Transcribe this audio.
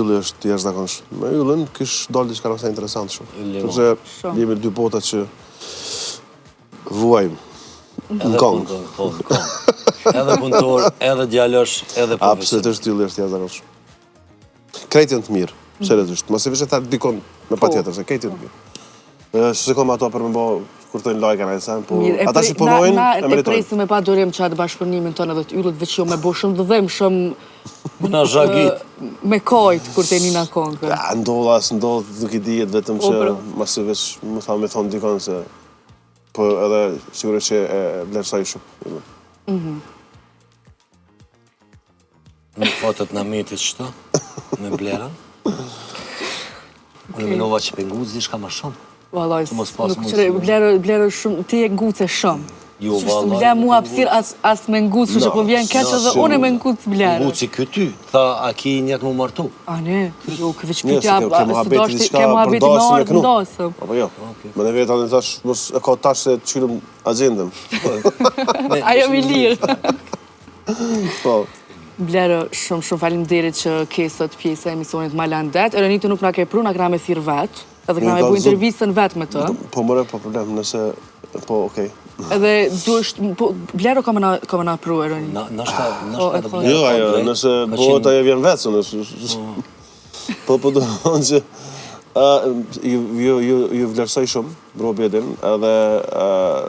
ylli është jashtëzakonshëm. Me yllin kish dalë diçka rreth interesant shumë. Sepse jemi dy bota që vuajmë në Kong. Edhe punëtor, edhe djalosh, edhe profesor. Absolutisht ylli është jashtëzakonshëm. Krejt janë të mirë, seriozisht. Mos e vesh ta dikon me patjetër se krejt janë të mirë. S'e ato për më bë kurtojnë lajka në sen, po ata që punojnë e e meritojnë. presim me pa durim çatë bashkëpunimin tonë edhe të yllit veç jo me bo shumë dëdhem, shumë Na zhagit. me kojt kur të nina konkë. Ja, ndodh, nuk i dihet vetëm që mos e vesh më thonë dikon se po edhe sigurisht që e vlerësoj shumë. Në fotot në metit qëto, me Blerën. Unë minova që penguzi shka ma shumë. Vallaj, Mos pas nuk mundësi. qëre, Blerë shumë, ti e nguce shumë. Jo, Që vallaj. s'm le mua hapësir as me ngucë, që po vjen keq edhe unë me ngucë Blerë. Nguci këty, tha, a ki njët mu martu? A ne, jo, këveç Një, pyetja, se ke muhabeti diçka ke muhabeti me përdasëm e ardhë knu. ndasëm. Apo jo. Më në vetë atë thash, mos e ka tash se të qylëm agjendën. Ajo mi lirë. Po. Blerë, shumë faleminderit që ke sot pjesë e emisionit Malandet. Ereniti nuk na ke pru, na këna me thirë vetë. Edhe këna me bu intervistën vetë me të. Po mëre, po problem, nëse, po okej. Edhe duesht, Blerë ka me na pru, Ereniti. Nashta dhe Blerë. Jo, ajo, nëse bëhet ajo vjen vetë, po do të thonë që ju vlerësoj shumë, Bro Bedin, edhe